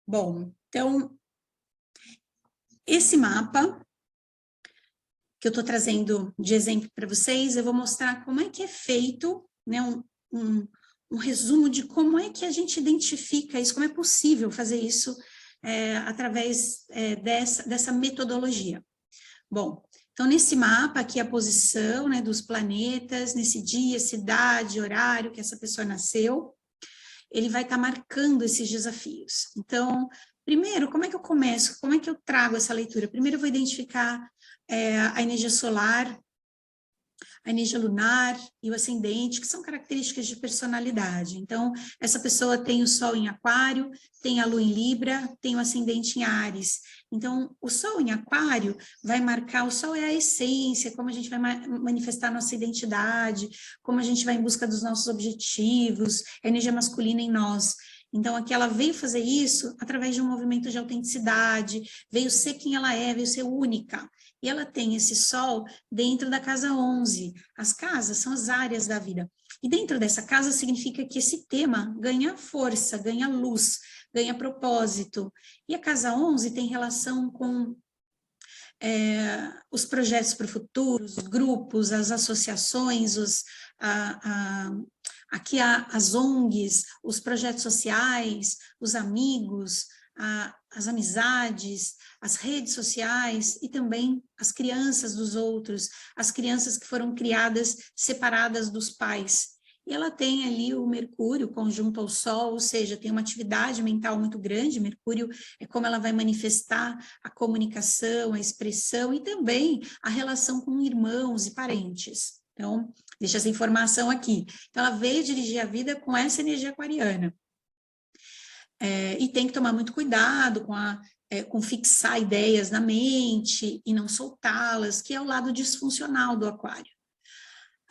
Bom, então, esse mapa que eu estou trazendo de exemplo para vocês, eu vou mostrar como é que é feito, né, um resumo de como é que a gente identifica isso, como é possível fazer isso através dessa metodologia. Bom, então nesse mapa aqui a posição, né, dos planetas, nesse dia, cidade, horário que essa pessoa nasceu, ele vai estar marcando esses desafios. Então, primeiro, como é que eu começo? Como é que eu trago essa leitura? Primeiro eu vou identificar a energia solar, a energia lunar e o ascendente, que são características de personalidade. Então, essa pessoa tem o Sol em Aquário, tem a Lua em Libra, tem o ascendente em Áries. Então, o Sol em Aquário vai marcar, o Sol é a essência, como a gente vai manifestar a nossa identidade, como a gente vai em busca dos nossos objetivos, a energia masculina em nós. Então, aqui ela veio fazer isso através de um movimento de autenticidade, veio ser quem ela é, veio ser única. E ela tem esse sol dentro da casa 11. As casas são as áreas da vida. E dentro dessa casa significa que esse tema ganha força, ganha luz, ganha propósito. E a casa 11 tem relação com os projetos para o futuro, os grupos, as associações, aqui as ONGs, os projetos sociais, os amigos, as amizades, as redes sociais e também as crianças dos outros, as crianças que foram criadas separadas dos pais. E ela tem ali o Mercúrio conjunto ao Sol, ou seja, tem uma atividade mental muito grande. Mercúrio é como ela vai manifestar a comunicação, a expressão e também a relação com irmãos e parentes. Então, deixa essa informação aqui. Então, ela veio dirigir a vida com essa energia aquariana. E tem que tomar muito cuidado com fixar ideias na mente e não soltá-las, que é o lado disfuncional do aquário.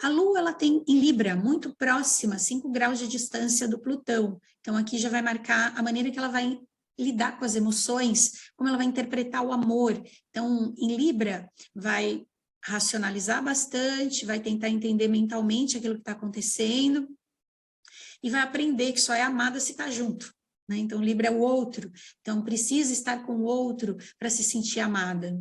A Lua, ela tem em Libra, muito próxima, 5 graus de distância do Plutão. Então, aqui já vai marcar a maneira que ela vai lidar com as emoções, como ela vai interpretar o amor. Então, em Libra, vai racionalizar bastante, vai tentar entender mentalmente aquilo que está acontecendo e vai aprender que só é amada se está junto. Né? Então, Libra é o outro. Então, precisa estar com o outro para se sentir amada.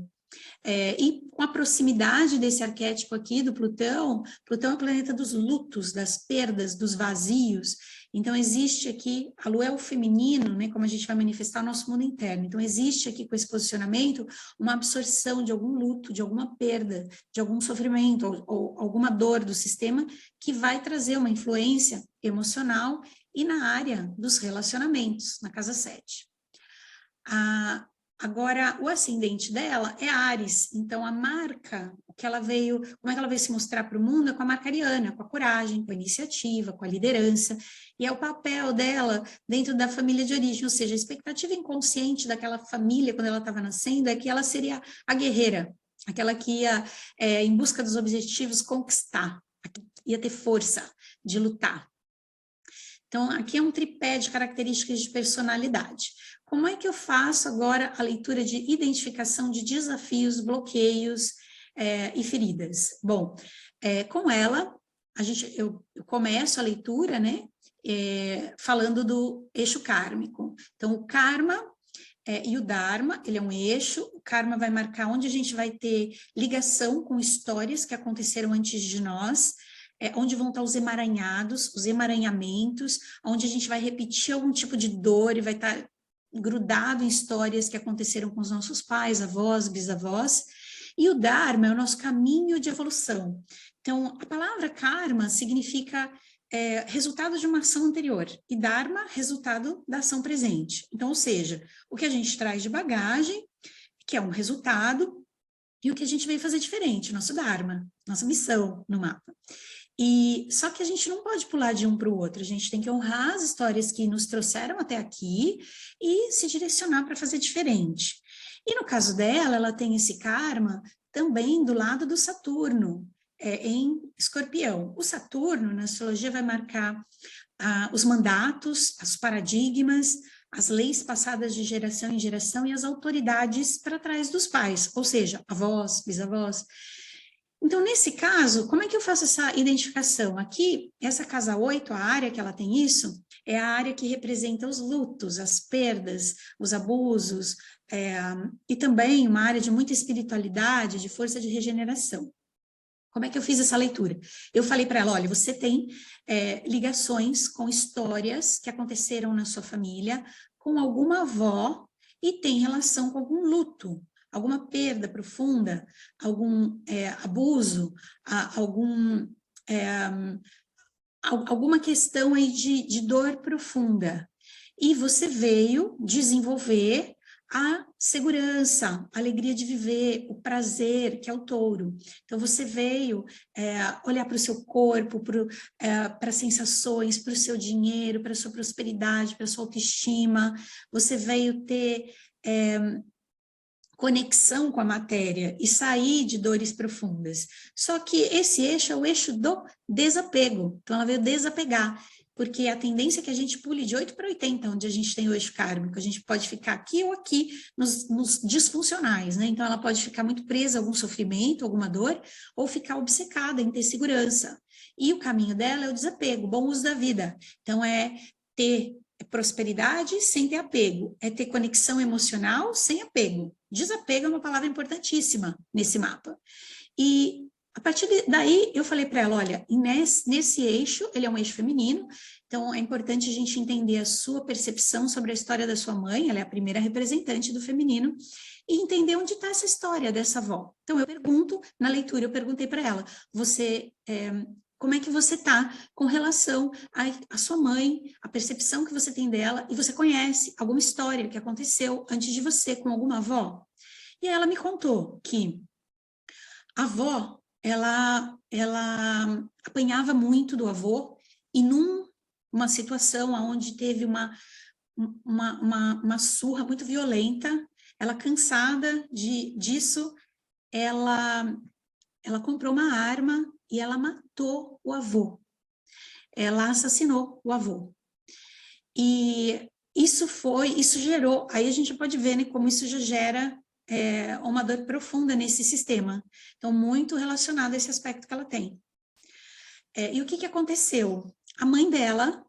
E com a proximidade desse arquétipo aqui do Plutão, Plutão é o planeta dos lutos, das perdas, dos vazios. Então, existe aqui, a Lua é o feminino, né, como a gente vai manifestar o nosso mundo interno. Então, existe aqui com esse posicionamento uma absorção de algum luto, de alguma perda, de algum sofrimento ou alguma dor do sistema que vai trazer uma influência emocional e na área dos relacionamentos, na casa 7. Agora, o ascendente dela é Áries, então a marca, como é que ela veio se mostrar para o mundo é com a marca ariana, com a coragem, com a iniciativa, com a liderança, e é o papel dela dentro da família de origem, ou seja, a expectativa inconsciente daquela família quando ela estava nascendo é que ela seria a guerreira, aquela que ia em busca dos objetivos conquistar, ia ter força de lutar. Então, aqui é um tripé de características de personalidade. Como é que eu faço agora a leitura de identificação de desafios, bloqueios e feridas? Bom, com ela, eu começo a leitura, né, falando do eixo kármico. Então, o karma e o dharma, ele é um eixo, o karma vai marcar onde a gente vai ter ligação com histórias que aconteceram antes de nós, onde vão estar os emaranhados, os emaranhamentos, onde a gente vai repetir algum tipo de dor e vai estar grudado em histórias que aconteceram com os nossos pais, avós, bisavós. E o Dharma é o nosso caminho de evolução. Então, a palavra karma significa resultado de uma ação anterior, e Dharma, resultado da ação presente. Então, ou seja, o que a gente traz de bagagem, que é um resultado, e o que a gente veio fazer diferente, nosso Dharma, nossa missão no mapa. E só que a gente não pode pular de um para o outro, a gente tem que honrar as histórias que nos trouxeram até aqui e se direcionar para fazer diferente. E no caso dela, ela tem esse karma também do lado do Saturno, em Escorpião. O Saturno, na astrologia, vai marcar os mandatos, os paradigmas, as leis passadas de geração em geração e as autoridades para trás dos pais, ou seja, avós, bisavós. Então, nesse caso, como é que eu faço essa identificação? Aqui, essa casa 8, a área que ela tem isso, é a área que representa os lutos, as perdas, os abusos, e também uma área de muita espiritualidade, de força de regeneração. Como é que eu fiz essa leitura? Eu falei para ela, olha, você tem ligações com histórias que aconteceram na sua família, com alguma avó, e tem relação com algum luto, alguma perda profunda, algum abuso, alguma questão aí de dor profunda. E você veio desenvolver a segurança, a alegria de viver, o prazer, que é o touro. Então, você veio olhar para o seu corpo, para as sensações, para o seu dinheiro, para a sua prosperidade, para a sua autoestima. Você veio ter conexão com a matéria e sair de dores profundas. Só que esse eixo é o eixo do desapego. Então, ela veio desapegar, porque a tendência é que a gente pule de 8 para 80, onde a gente tem o eixo kármico. A gente pode ficar aqui ou aqui nos disfuncionais, né? Então, ela pode ficar muito presa a algum sofrimento, alguma dor, ou ficar obcecada em ter segurança. E o caminho dela é o desapego, o bom uso da vida. Então, é ter prosperidade sem ter apego, é ter conexão emocional sem apego. Desapego é uma palavra importantíssima nesse mapa. E a partir daí eu falei para ela, olha, nesse eixo, ele é um eixo feminino, então é importante a gente entender a sua percepção sobre a história da sua mãe, ela é a primeira representante do feminino, e entender onde está essa história dessa avó. Então eu pergunto, na leitura eu perguntei para ela, como é que você está com relação à sua mãe, a percepção que você tem dela, e você conhece alguma história que aconteceu antes de você com alguma avó? E ela me contou que a avó, ela apanhava muito do avô, e numa situação onde teve uma surra muito violenta, ela cansada disso, ela comprou uma arma e ela matou o avô. Ela assassinou o avô. E isso gerou, aí a gente pode ver, né, como isso já gera uma dor profunda nesse sistema. Então, muito relacionado a esse aspecto que ela tem. E o que aconteceu? A mãe dela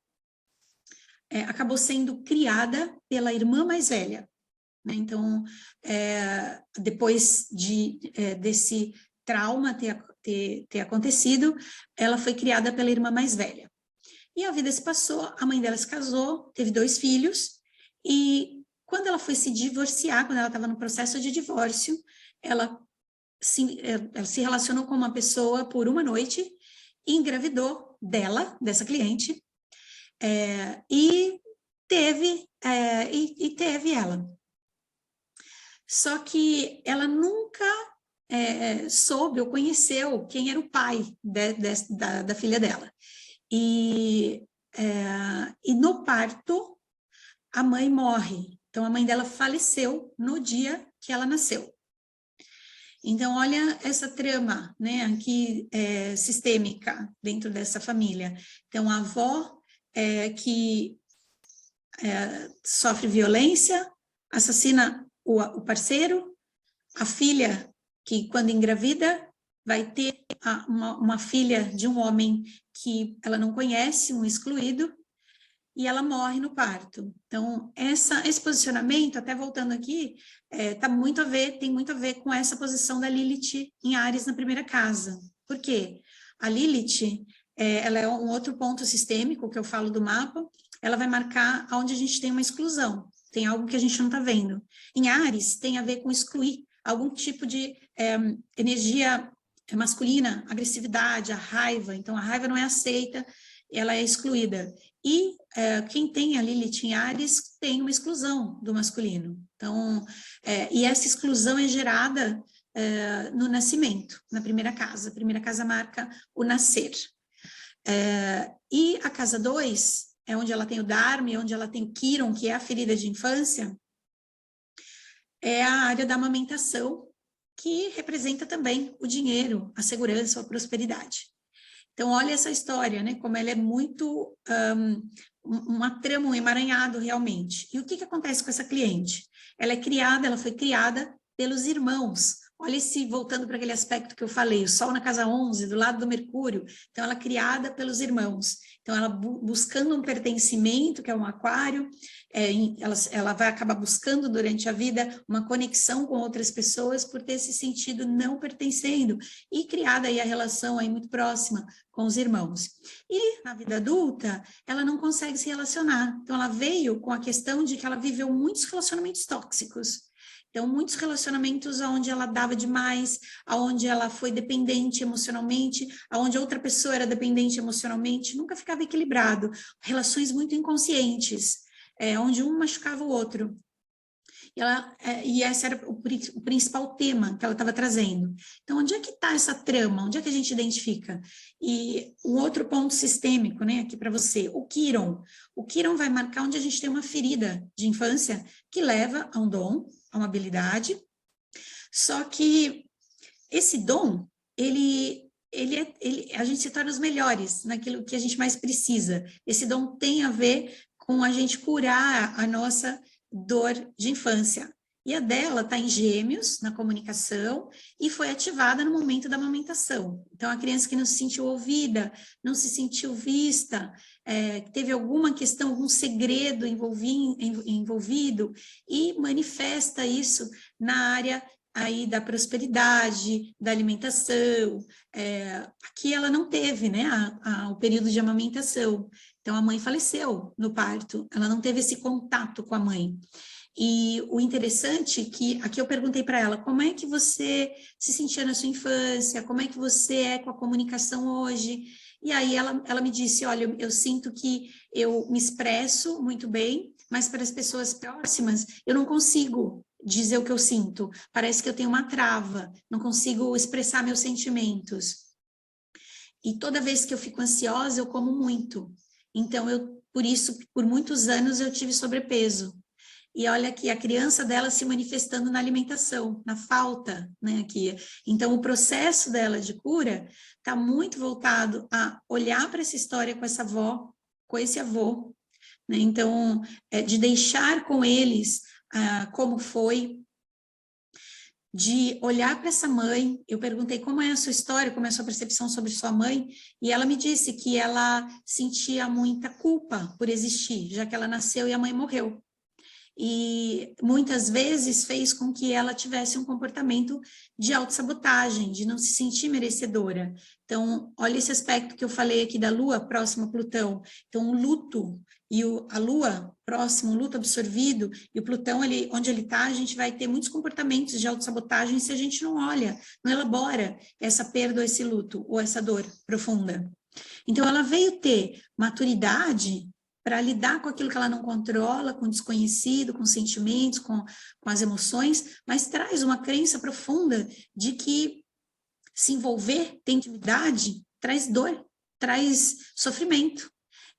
acabou sendo criada pela irmã mais velha, né? Então, depois desse trauma ter acontecido, ela foi criada pela irmã mais velha. E a vida se passou, a mãe dela se casou, teve 2 filhos, e quando ela foi se divorciar, quando ela estava no processo de divórcio, ela se relacionou com uma pessoa por uma noite, e engravidou dessa cliente, e teve ela. Só que ela nunca soube ou conheceu quem era o pai da filha dela. E no parto, a mãe morre. Então, a mãe dela faleceu no dia que ela nasceu. Então, olha essa trama, né, aqui sistêmica dentro dessa família. Então, a avó que sofre violência, assassina o parceiro, a filha que, quando engravida, vai ter uma filha de um homem que ela não conhece, um excluído, e ela morre no parto. Então, esse posicionamento, até voltando aqui, tem muito a ver com essa posição da Lilith em Áries na primeira casa. Por quê? A Lilith, ela é um outro ponto sistêmico que eu falo do mapa, ela vai marcar onde a gente tem uma exclusão, tem algo que a gente não está vendo. Em Áries, tem a ver com excluir algum tipo de energia masculina, agressividade, a raiva. Então, a raiva não é aceita, ela é excluída. E quem tem a Lilith em Áries tem uma exclusão do masculino. Então, e essa exclusão é gerada no nascimento, na primeira casa. A primeira casa marca o nascer. E a casa 2 é onde ela tem o Dharma, onde ela tem o Kiron, que é a ferida de infância, é a área da amamentação, que representa também o dinheiro, a segurança, a prosperidade. Então, olha essa história, né? Como ela é muito uma trama, um emaranhado realmente. E o que acontece com essa cliente? Ela foi criada pelos irmãos, Olha esse, voltando para aquele aspecto que eu falei, o Sol na casa 11, do lado do Mercúrio, então ela é criada pelos irmãos, então ela buscando um pertencimento, que é um aquário, ela vai acabar buscando durante a vida uma conexão com outras pessoas por ter esse sentido não pertencendo, e criada aí a relação aí muito próxima com os irmãos. E na vida adulta, ela não consegue se relacionar, então ela veio com a questão de que ela viveu muitos relacionamentos tóxicos. Então, muitos relacionamentos onde ela dava demais, onde ela foi dependente emocionalmente, onde outra pessoa era dependente emocionalmente, nunca ficava equilibrado. Relações muito inconscientes, onde um machucava o outro. E esse era o principal tema que ela estava trazendo. Então, onde é que está essa trama? Onde é que a gente identifica? E um outro ponto sistêmico, né, aqui para você, o Quiron. O Quiron vai marcar onde a gente tem uma ferida de infância que leva a um dom, a uma habilidade, só que esse dom, a gente se torna os melhores naquilo que a gente mais precisa. Esse dom tem a ver com a gente curar a nossa dor de infância. E a dela está em Gêmeos, na comunicação, e foi ativada no momento da amamentação. Então, a criança que não se sentiu ouvida, não se sentiu vista, teve alguma questão, algum segredo envolvido, e manifesta isso na área aí da prosperidade, da alimentação. Aqui ela não teve, né, o período de amamentação. Então, a mãe faleceu no parto, ela não teve esse contato com a mãe. E o interessante é que, aqui eu perguntei para ela, como é que você se sentia na sua infância, como é que você é com a comunicação hoje? E aí ela me disse, olha, eu sinto que eu me expresso muito bem, mas para as pessoas próximas, eu não consigo dizer o que eu sinto, parece que eu tenho uma trava, não consigo expressar meus sentimentos. E toda vez que eu fico ansiosa, eu como muito. Então, por isso, por muitos anos eu tive sobrepeso. E olha aqui, a criança dela se manifestando na alimentação, na falta, né, aqui. Então, o processo dela de cura está muito voltado a olhar para essa história com essa avó, com esse avô, né? Então, de deixar com eles como foi, de olhar para essa mãe. Eu perguntei como é a sua história, como é a sua percepção sobre sua mãe, e ela me disse que ela sentia muita culpa por existir, já que ela nasceu e a mãe morreu. E muitas vezes fez com que ela tivesse um comportamento de autossabotagem, de não se sentir merecedora. Então, olha esse aspecto que eu falei aqui da Lua próxima a Plutão. Então, o luto e a Lua próximo, o luto absorvido, e o Plutão, onde ele está, a gente vai ter muitos comportamentos de autossabotagem se a gente não olha, não elabora essa perda ou esse luto, ou essa dor profunda. Então, ela veio ter maturidade para lidar com aquilo que ela não controla, com o desconhecido, com os sentimentos, com as emoções, mas traz uma crença profunda de que se envolver, ter intimidade, traz dor, traz sofrimento.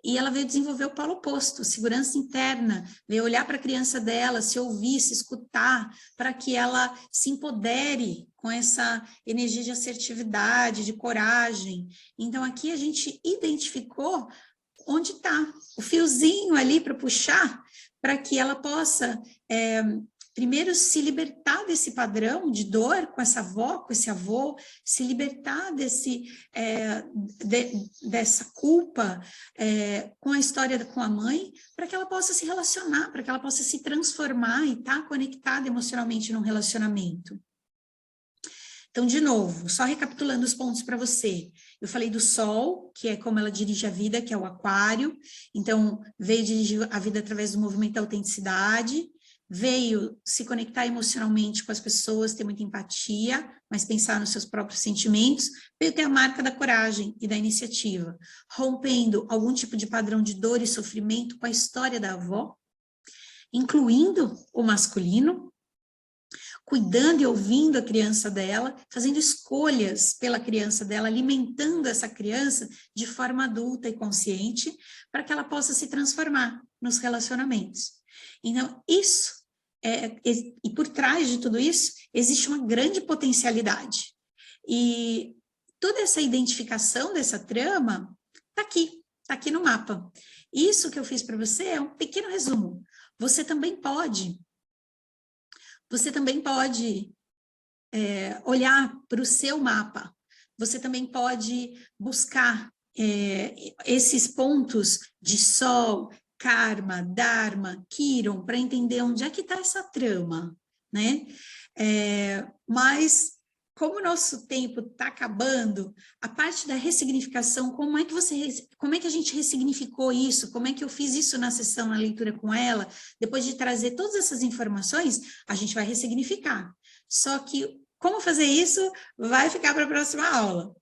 E ela veio desenvolver o polo oposto, segurança interna, veio olhar para a criança dela, se ouvir, se escutar, para que ela se empodere com essa energia de assertividade, de coragem. Então, aqui a gente identificou onde está o fiozinho ali para puxar, para que ela possa, primeiro, se libertar desse padrão de dor com essa avó, com esse avô, se libertar dessa culpa com a história com a mãe, para que ela possa se relacionar, para que ela possa se transformar e estar conectada emocionalmente num relacionamento. Então, de novo, só recapitulando os pontos para você. Eu falei do Sol, que é como ela dirige a vida, que é o aquário. Então, veio dirigir a vida através do movimento da autenticidade, veio se conectar emocionalmente com as pessoas, ter muita empatia, mas pensar nos seus próprios sentimentos, veio ter a marca da coragem e da iniciativa, rompendo algum tipo de padrão de dor e sofrimento com a história da avó, incluindo o masculino, cuidando e ouvindo a criança dela, fazendo escolhas pela criança dela, alimentando essa criança de forma adulta e consciente, para que ela possa se transformar nos relacionamentos. Então, isso, e por trás de tudo isso, existe uma grande potencialidade. E toda essa identificação dessa trama está aqui no mapa. Isso que eu fiz para você é um pequeno resumo. Você também pode olhar para o seu mapa. Você também pode buscar esses pontos de Sol, Karma, Dharma, Quiron, para entender onde é que está essa trama, né? Mas, como o nosso tempo está acabando, a parte da ressignificação, como é que a gente ressignificou isso? Como é que eu fiz isso na sessão, na leitura com ela? Depois de trazer todas essas informações, a gente vai ressignificar. Só que como fazer isso vai ficar para a próxima aula.